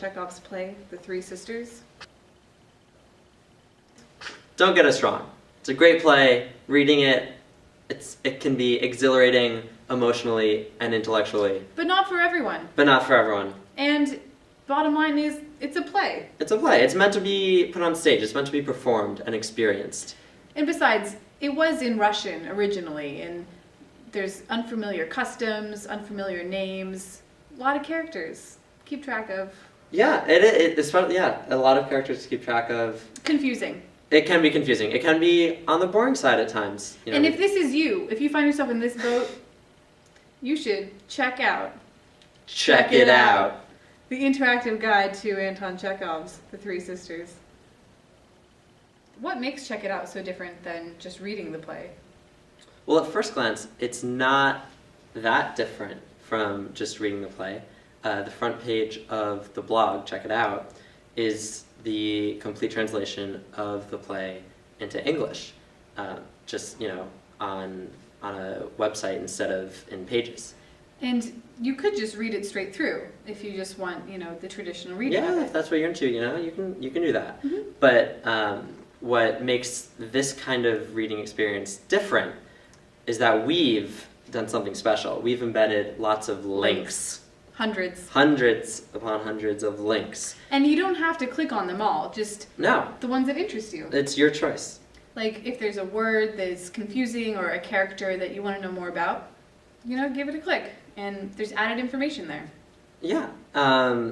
Chekhov's play, The Three Sisters? Don't get us wrong. It's a great play. Reading it, it can be exhilarating emotionally and intellectually. But not for everyone. But not for everyone. And bottom line is, it's a play. It's a play. It's meant to be put on stage. It's meant to be performed and experienced. And besides, it was in Russian originally, and there's unfamiliar customs, unfamiliar names, a lot of characters. Keep track of. Yeah, it's fun. Yeah, a lot of characters to keep track of. Confusing. It can be confusing. It can be on the boring side at times. You know? And if this is you, if you find yourself in this boat, you should check out. Check It Out. The interactive guide to Anton Chekhov's The Three Sisters. What makes Check It Out so different than just reading the play? Well, at first glance, it's not that different from just reading the play. The front page of the blog, Check It Out, is the complete translation of the play into English, just, on a website instead of in pages. And you could just read it straight through if you just want, the traditional reading of Yeah, it. if that's what you're into, you can do that. Mm-hmm. But what makes this kind of reading experience different is that we've done something special. We've embedded lots of links. Hundreds upon hundreds of links. And you don't have to click on them all, just No. the ones that interest you. It's your choice. Like if there's a word that's confusing or a character that you want to know more about, give it a click. And there's added information there. Yeah.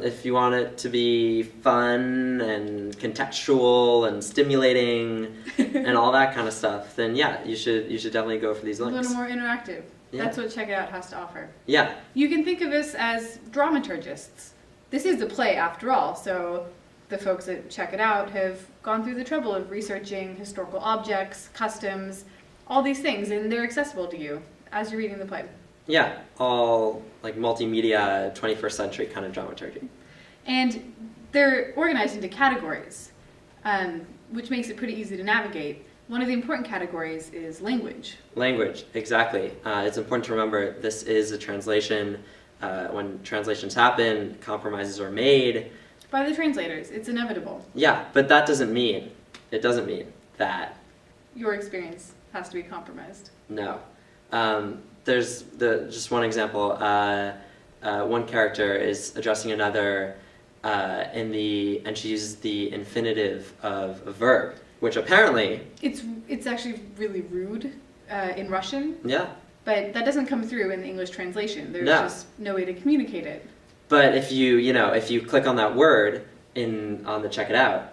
If you want it to be fun and contextual and stimulating and all that kind of stuff, then yeah, you should definitely go for these links. A little more interactive. Yeah. That's what Check It Out has to offer. Yeah. You can think of us as dramaturgists. This is a play after all, so the folks at Check It Out have gone through the trouble of researching historical objects, customs, all these things, and they're accessible to you as you're reading the play. Yeah, all like multimedia, 21st century kind of dramaturgy. And they're organized into categories, which makes it pretty easy to navigate. One of the important categories is language. Language, exactly. It's important to remember this is a translation. When translations happen, compromises are made. By the translators, it's inevitable. Yeah, but that doesn't mean that. Your experience has to be compromised. No. There's just one example. One character is addressing another and she uses the infinitive of a verb, which apparently... It's actually really rude in Russian. Yeah. But that doesn't come through in the English translation. There's just no way to communicate it. But if you click on that word on the Check It Out,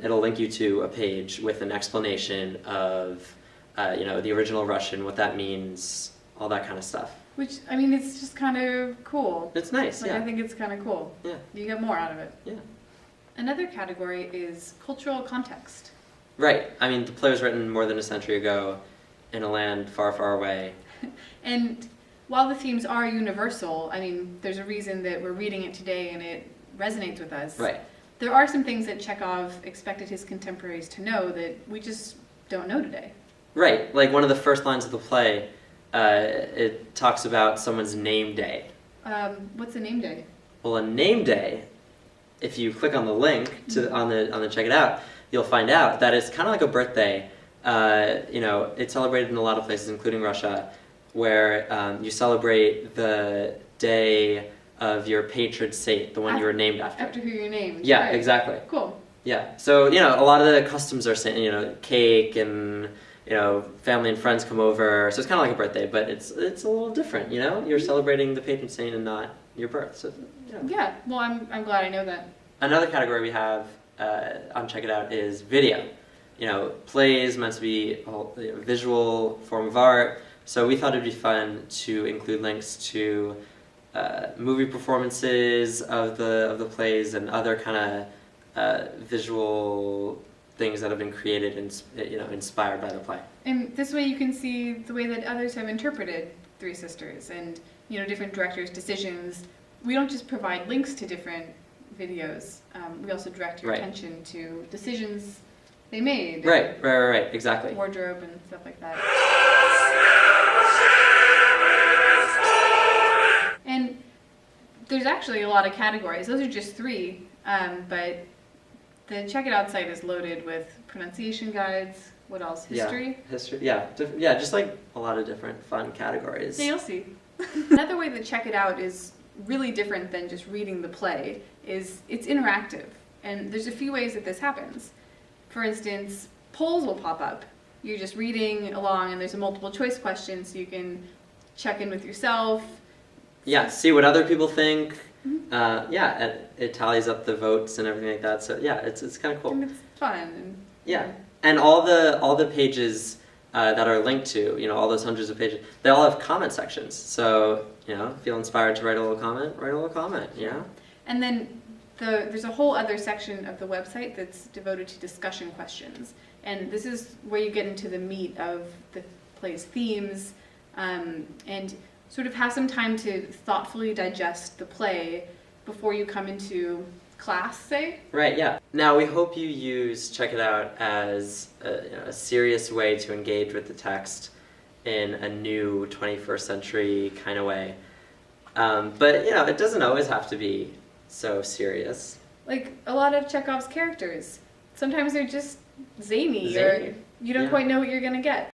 it'll link you to a page with an explanation of the original Russian, what that means, all that kind of stuff. Which, it's just kind of cool. It's nice, yeah. I think it's kind of cool. Yeah. You get more out of it. Yeah. Another category is cultural context. Right. The play was written more than a century ago in a land far, far away. And while the themes are universal, there's a reason that we're reading it today and it resonates with us. Right. There are some things that Chekhov expected his contemporaries to know that we just don't know today. Right. Like one of the first lines of the play, it talks about someone's name day. What's a name day? Well, a name day, if you click on the link on the Check It Out, you'll find out that it's kind of like a birthday. It's celebrated in a lot of places, including Russia, where you celebrate the day of your patron saint, the one you were named after. After who you're named. Yeah, right. exactly. Cool. Yeah. So, a lot of the customs are, cake and, family and friends come over. So it's kind of like a birthday, but it's a little different, You're celebrating the patron saint and not your birth. So, Yeah. Well, I'm glad I know that. Another category we have on Check It Out is video. Plays meant to be a visual form of art. So we thought it'd be fun to include links to movie performances of the plays and other kind of visual things that have been created and inspired by the play. And this way you can see the way that others have interpreted Three Sisters and different directors' decisions. We don't just provide links to different videos. We also direct your attention to decisions they made. Right, exactly. Wardrobe and stuff like that. And There's actually a lot of categories. Those are just 3, but the Check It Out site is loaded with pronunciation guides. What else? History? Yeah, history. Yeah, yeah, just like a lot of different fun categories. Yeah, you'll see. Another way that Check It Out is really different than just reading the play is it's interactive. And there's a few ways that this happens. For instance, polls will pop up. You're just reading along and there's a multiple choice question, so you can check in with yourself. Yeah, see what other people think. Yeah, it tallies up the votes and everything like that. So yeah, it's kind of cool. And it's fun. And, yeah, and all the pages that are linked to, you know, all those hundreds of pages, they all have comment sections. So, you know, feel inspired to write a little comment, yeah. And then there's a whole other section of the website that's devoted to discussion questions. And this is where you get into the meat of the play's themes, and sort of have some time to thoughtfully digest the play before you come into class, say. Right, yeah. Now, we hope you use Check It Out as a serious way to engage with the text in a new 21st century kind of way. But, you know, it doesn't always have to be so serious. Like a lot of Chekhov's characters, sometimes they're just zany. Or you don't quite know what you're going to get.